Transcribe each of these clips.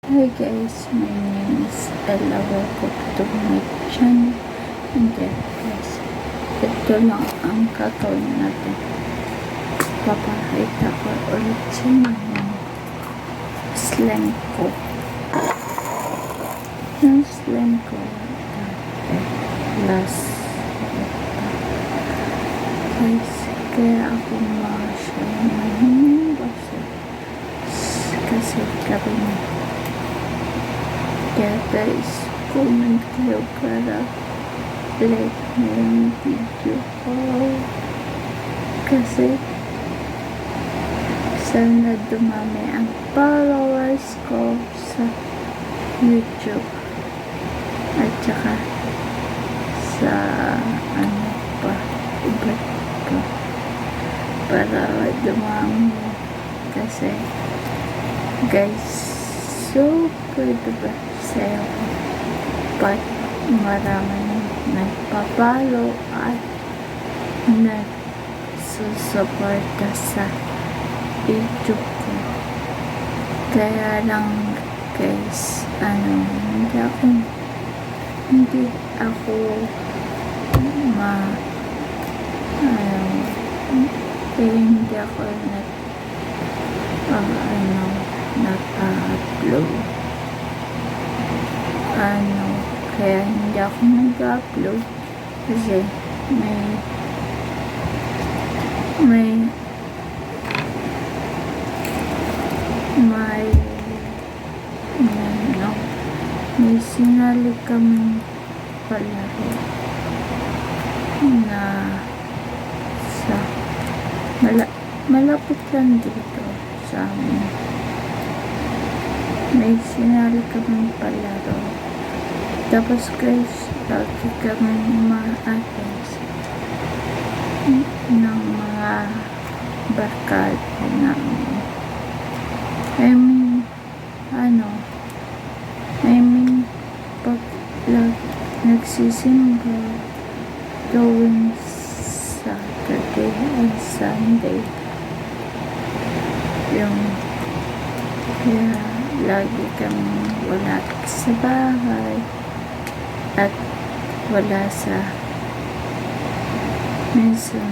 Hi guys, my name is Ella. Welcome to my channel. And then guys, ito lang ang gagawin natin. Papakita ko ulit sa inyo yung slime ko. Yung slime ko last guys, kaya ako masyadong kasi gabi na. Kaya guys, comment kayo para like mo yung video ko. Kasi sana dumami ang followers ko sa YouTube. At saka sa ano pa, iba pa. Para dumami. Kasi guys, super diba sa'yo pag maraming nagpapalo at nagsusuporta sa video ko. Kaya lang guys, hindi ako hindi ako nag-upload. Kaya hindi ako nag-upload kasi may sinali kami palaro na sa malapit lang dito sa amin. May sinali kami palaro. Tapos guys, lagi kami ma-attend ng mga barkada namin. Pag nagsisimba tuwing Saturday and Sunday, kaya lagi kami wala sa bahay at minsan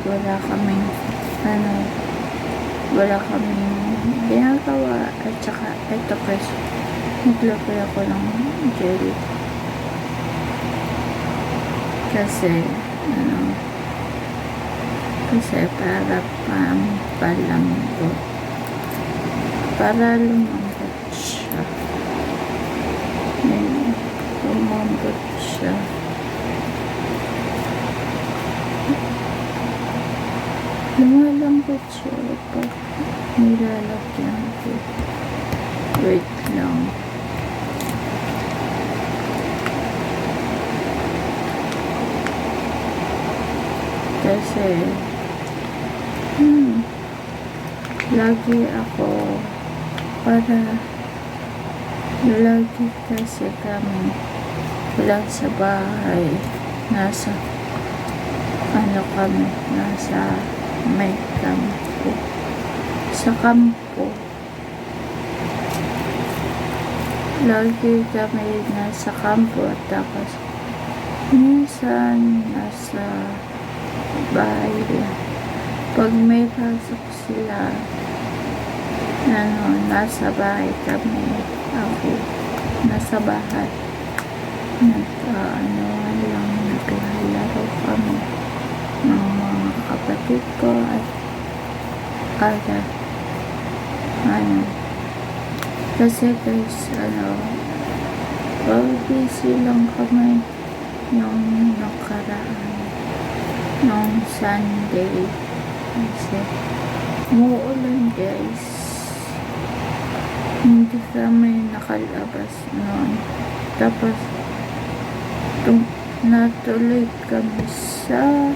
wala kaming ginagawa. At saka ito guys, naglagay ako ng jelly kasi para pampalambot, para lumambot siya. Lumambot siya. Lumalambot siya pag nilalagyan ko. Wait lang. Kasi lagi kasi kami wala sa bahay, nasa may kampo, sa kampo. Lagi kami nasa kampo, tapos minsan nasa bahay lang. Pag may pasok sila, nasa bahay kami. Ako nasa bahay, naglalaro kami ng mga kapatid ko at kasi guys, busy lang kami yung nakaraan nung Sunday kasi umuulan guys, hindi kami nakalabas noon. Tapos natuloy kami sa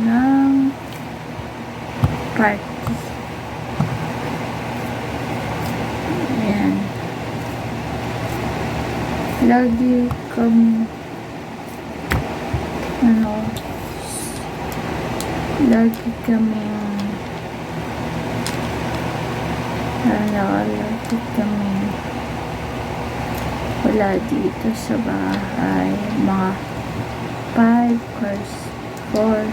ng party. Ayan. Lagi kami lagi kaming lagi kaming wala dito sa bahay, mga 5 or 4,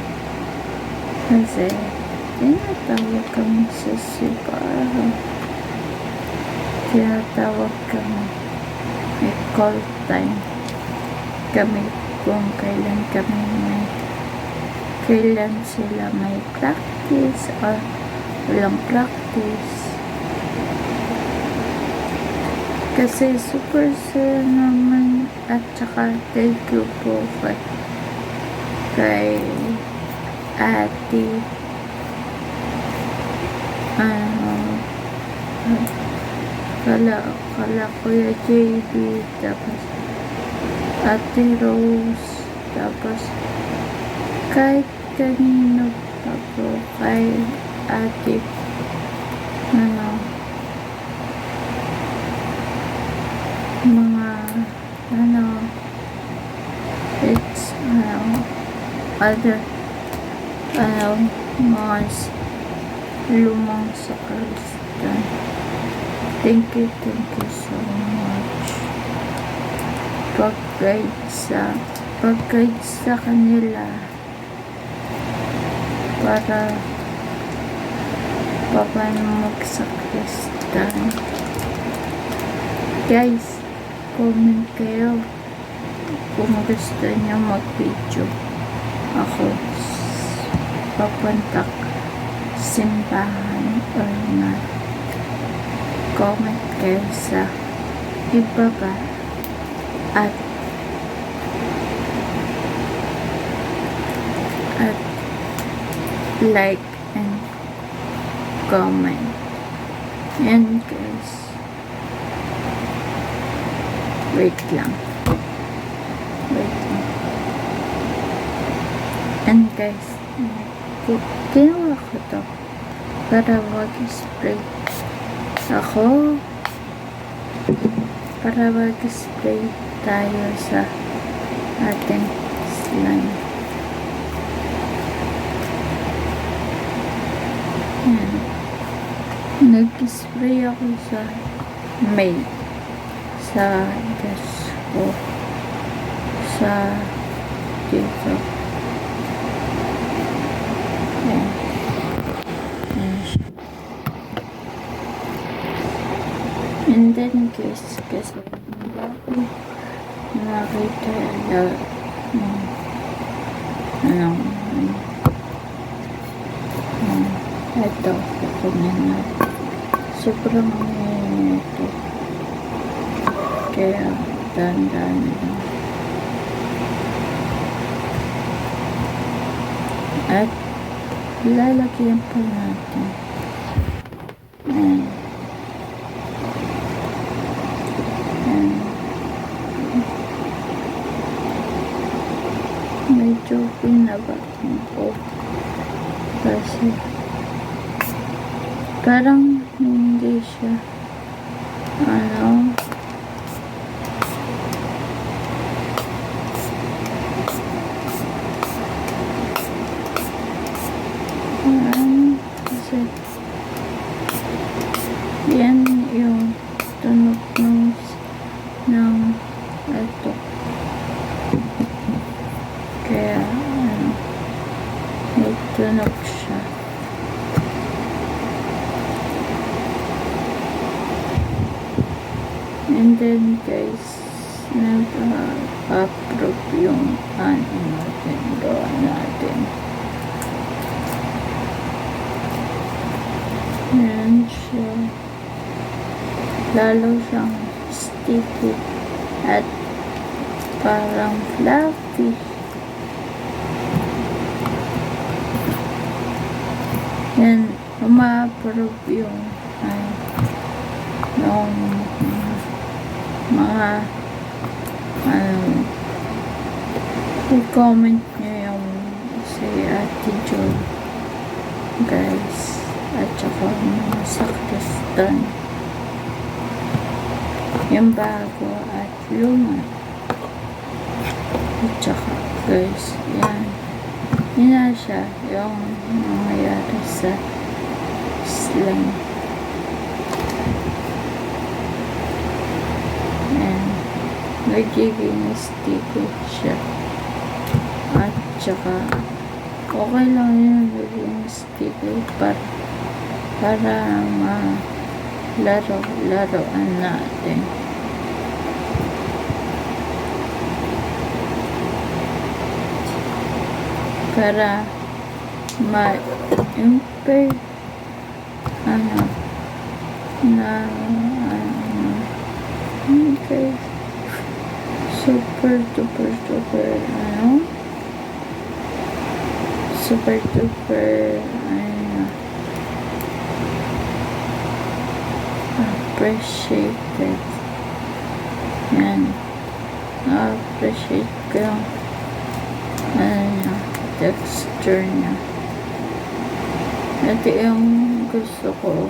kasi tinatawag kami sa Sibara, tinatawag kami, may call time kami kung kailan sila may practice or walang practice. Kasi super saya naman, at saka thank you po kay ate kala Kuya JB, tapos ate Rose, tapos kahit kanino pa po, kay ate mga it's other mga lumang sakristan. Thank you so much pag-guide sa kanila para paano magsakristan. Guys, comment kayo kung gusto niyo mag-video ako papunta simbahan or not. Comment kayo sa ibaba at like and comment. And guys, wait lang. And guys, ginawa ko to para mag-spray tayo sa ating slime. Yan. Nag-spray ako sa May, sa desk ko, sa dito. Yan. And then guys, kasi nakita ito, na sobrang ito, kaya dandan lang. At lalagyan pa natin medyo pinabatin ko kasi parang hindi siya kasi yan yung tunog ng ito, kaya may tunog siya. And then guys, nag-approve yung gawa natin. Yan siya, lalo siyang sticky at parang fluffy. Yan, uma-approve yung mga i-comment nyo yung si Ate Jo, guys, at saka mga sakristan, yung bago at luma, at saka guys, yan Yun na siya, yung nangyayari sa slime. And nagiging sticky siya. At saka okay lang yun naging sticky para laro-laroan natin. Para ma-improve okay, super duper appreciated. Yan, appreciate ko yung texture niya. Ito yung gusto ko,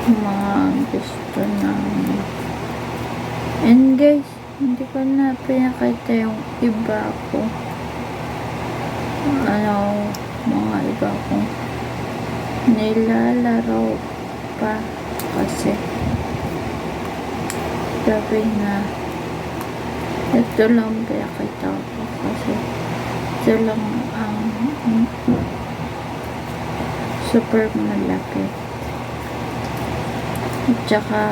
mga gusto namin. And guys, hindi ko na pinakita yung iba ko, mga iba kong nilalaro pa kasi sabi na ito lang pinakita ko kasi ito lang ang super malapit. At saka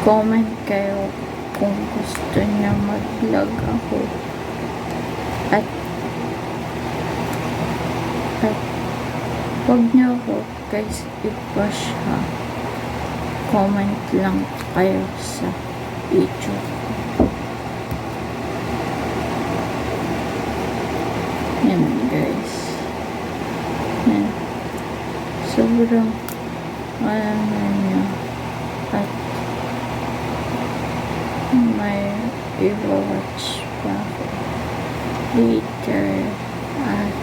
comment kayo kung gusto niya mag-vlog ako at wag niyo ako guys i-push ha, comment lang kayo sa video. Yan guys, yan sobrang niya at may i-watch pa ako later at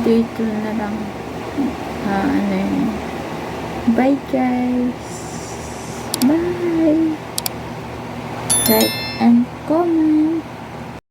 dito na lang bye guys, bye, like and comment.